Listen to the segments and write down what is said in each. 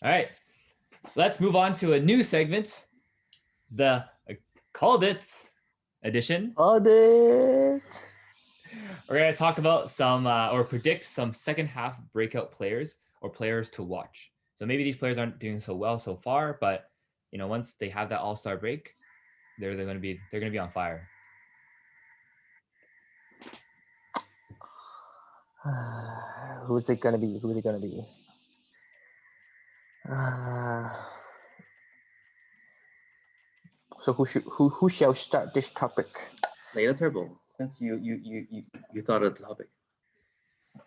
All right, let's move on to a new segment, the Called It edition. Audit. We're going to talk about some or predict some second half breakout players or players to watch. So maybe these players aren't doing so well so far, but once they have that all-star break, they're going to be on fire. Who's it gonna be? So who shall start this topic? Later Turbo, since you thought of the topic. I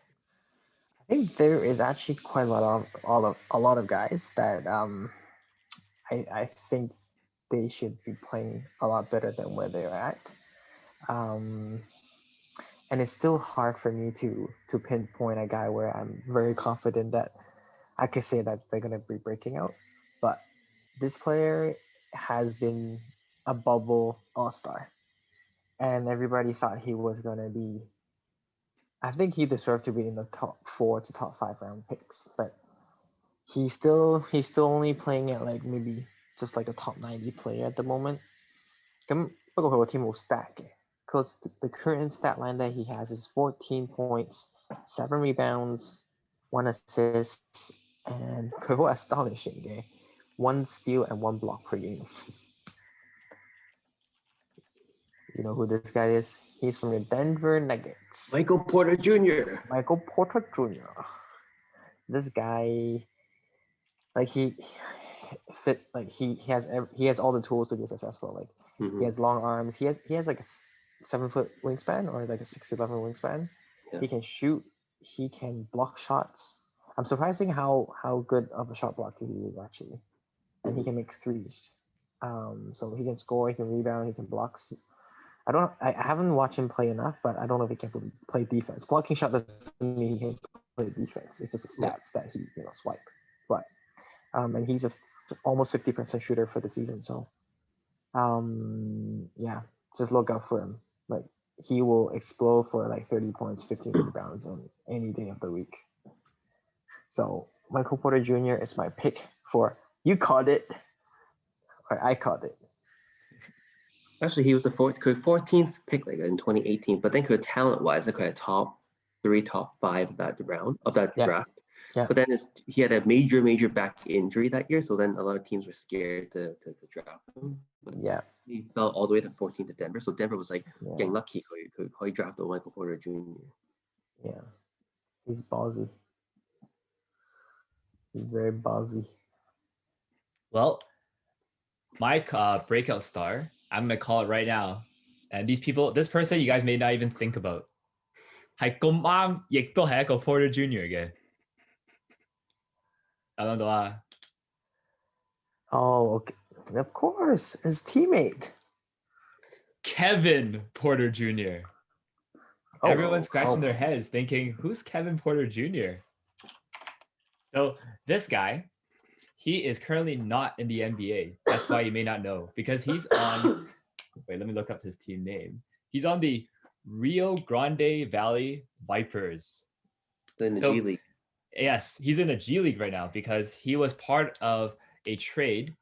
think there is actually quite a lot of guys that I think they should be playing a lot better than where they're at. And it's still hard for me to pinpoint a guy where I'm very confident that I can say that they're gonna be breaking out. But this player has been a bubble all-star, and everybody thought he was gonna be. I think he deserved to be in the top 4 to top 5 round picks, but he's still only playing at like maybe just like a top 90 player at the moment. 咁不過佢個 team 冇 stack 嘅 because the current stat line that he has is 14 points, 7 rebounds, 1 assist, and 佢好 astonishing 嘅 1 steal and 1 block per game. You know who this guy is? He's from the Denver Nuggets. Michael Porter Jr. This guy, like he fit, like he has all the tools to be successful. Like he has long arms. He has like a 7-foot wingspan or like a 6'11" wingspan. Yeah. He can shoot. He can block shots. I'm surprising how good of a shot blocker he is actually, and he can make threes. So he can score. He can rebound. He can block. I haven't watched him play enough, but I don't know if he can play defense. Blocking shot doesn't mean he can play defense. It's just stats that he swipe. But and he's almost 50% shooter for the season. So yeah, just look out for him. Like he will explode for like 30 points, 15 rebounds on any day of the week. So Michael Porter Jr. is my pick for you called it, or I called it. Actually, he was the 14th pick like in 2018, but then talent-wise, like a top 3, top 5 of that draft. Yeah. But then he had a major back injury that year, so then a lot of teams were scared to draft him. But yeah, he fell all the way to 14 to Denver, so Denver was like getting lucky. He drafted Michael Porter Jr. Yeah, he's ballsy. He's very ballsy. Well, my breakout star, I'm gonna call it right now. And this person you guys may not even think about. 係咁啱，亦都係一個 Porter Jr. 嘅。諗到啊？ Oh, okay. Of course, his teammate. Kevin Porter Jr. Everyone's scratching their heads thinking, who's Kevin Porter Jr.? So this guy, he is currently not in the NBA. That's why you may not know, because he's on, wait, let me look up his team name. He's on the Rio Grande Valley Vipers. In the G League. Yes, he's in the G League right now because he was part of a trade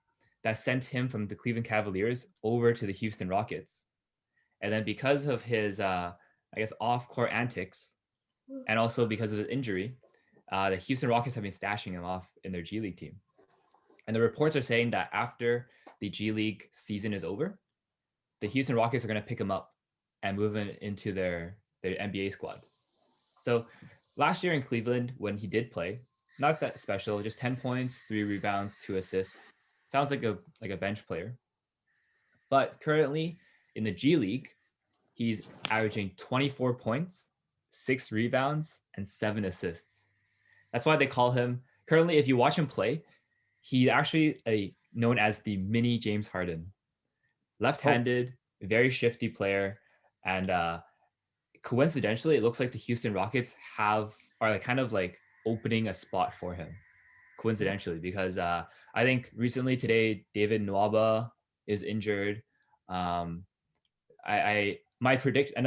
that sent him from the Cleveland Cavaliers over to the Houston Rockets. And then because of his, off-court antics, and also because of his injury, the Houston Rockets have been stashing him off in their G League team. And the reports are saying that after the G League season is over, the Houston Rockets are going to pick him up and move him into their NBA squad. So last year in Cleveland, when he did play, not that special, just 10 points, 3 rebounds, 2 assists. Sounds like a bench player. But currently in the G League, he's averaging 24 points, 6 rebounds, and 7 assists. That's why they call him, currently, if you watch him play, he's actually known as the mini James Harden. Left-handed, very shifty player. And coincidentally, it looks like the Houston Rockets are kind of like opening a spot for him. Coincidentally, because I think recently today, David Nwaba is injured. Another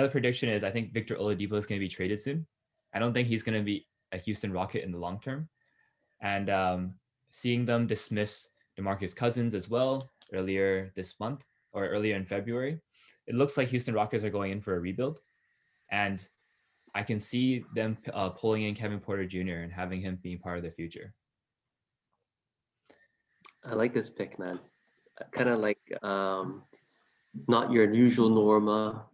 prediction is I think Victor Oladipo is going to be traded soon. I don't think he's going to be a Houston Rocket in the long term. And seeing them dismiss DeMarcus Cousins as well earlier this month or earlier in February, it looks like Houston Rockets are going in for a rebuild. And I can see them pulling in Kevin Porter Jr. and having him being part of the future. I like this pick, man. Kind of like not your usual Norma.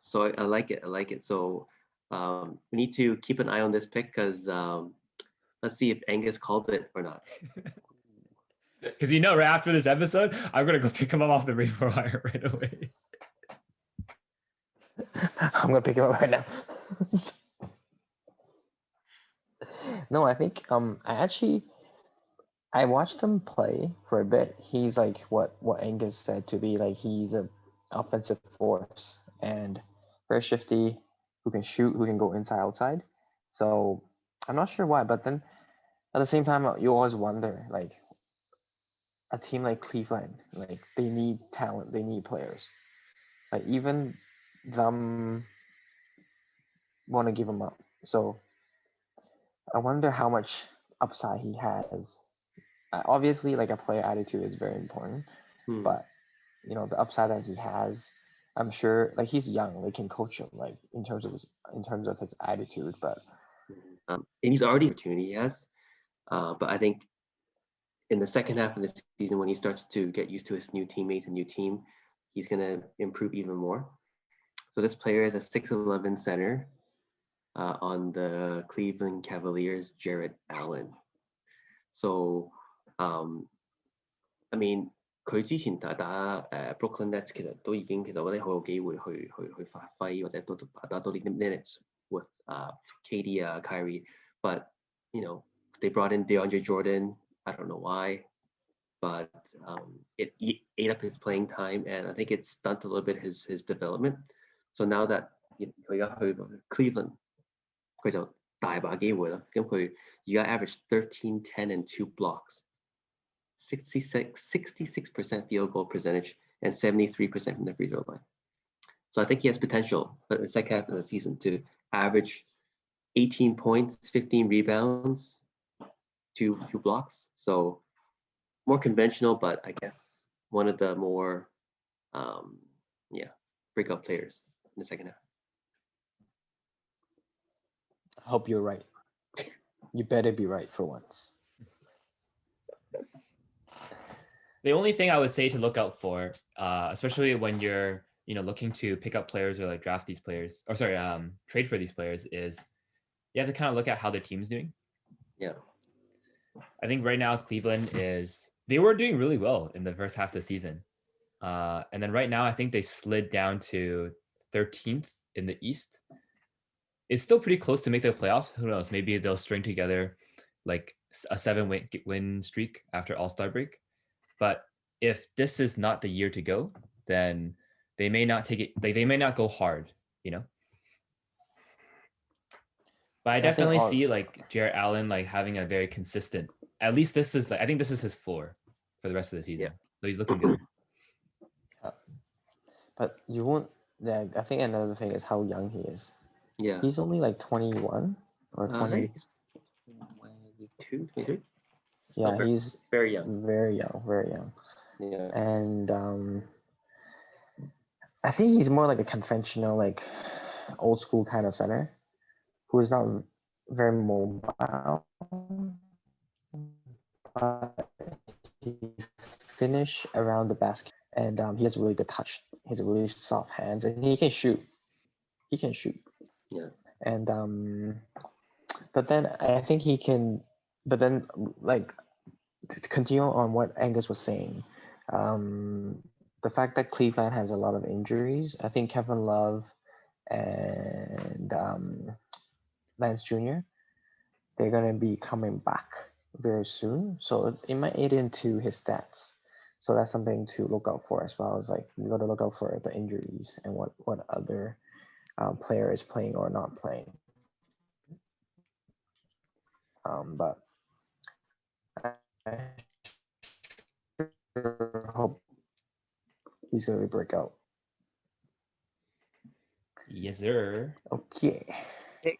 So I like it. I like it. So we need to keep an eye on this pick because let's see if Angus called it or not. Because right after this episode, I'm gonna go pick him up off the waiver wire right away. I'm gonna pick him up right now. No, I think I watched him play for a bit. He's like what Angus said to be like he's an offensive force and very shifty, who can shoot, who can go inside, outside. So I'm not sure why, but then at the same time, you always wonder like a team like Cleveland, like they need talent, they need players. Like even them want to give him up. So I wonder how much upside he has. Obviously, like a player attitude is very important, but the upside that he has, I'm sure like he's young. They can coach him like in terms of his attitude, but and he's already opportunity he has. But I think in the second half of the season, when he starts to get used to his new teammates and new team, he's gonna improve even more. So this player is a 6'11" center on the Cleveland Cavaliers, Jarrett Allen. So I mean 佢之前打Brooklyn Nets 其實都已經其實我覺得好有機會去發揮或者打多啲 minutes with KD Kyrie, but they brought in DeAndre Jordan. I don't know why, but it ate up his playing time, and I think it stunted a little bit his development. So now that 佢而家去 Cleveland， 佢就大把機會啦。咁佢而家 average 13, 10, and 2 blocks. 66% field goal percentage and 73% from the free throw line. So I think he has potential, but in the second half of the season to average 18 points, 15 rebounds, two blocks. So more conventional, but I guess one of the more breakout players in the second half. I hope you're right. You better be right for once. The only thing I would say to look out for, especially when you're looking to pick up players or like draft these players, or sorry, trade for these players, is you have to kind of look at how the team's doing. Yeah. I think right now Cleveland they were doing really well in the first half of the season. And then right now I think they slid down to 13th in the East. It's still pretty close to make the playoffs. Who knows? Maybe they'll string together like a 7-win streak after All-Star break. But if this is not the year to go, then they may not take it. Like they may not go hard, But I definitely see like Jarrett Allen like having a very consistent. At least this is I think this is his floor for the rest of the season. Yeah. So he's looking good. But you won't. Yeah, I think another thing is how young he is. Yeah. He's only like 21 or 20. 22, 23. Yeah, he's very young. Very young, very young. Yeah. And I think he's more like a conventional, like old school kind of center who is not very mobile. But he finish around the basket, and he has a really good touch. He has a really soft hands, and he can shoot. Yeah. And but then I think he can. But then, like, to continue on what Angus was saying, the fact that Cleveland has a lot of injuries, I think Kevin Love and Lance Jr., they're going to be coming back very soon. So it might eat into his stats. So that's something to look out for as well. As like you got to look out for the injuries and what other player is playing or not playing. But I sure hope he's going to break out. Yes, sir. Okay.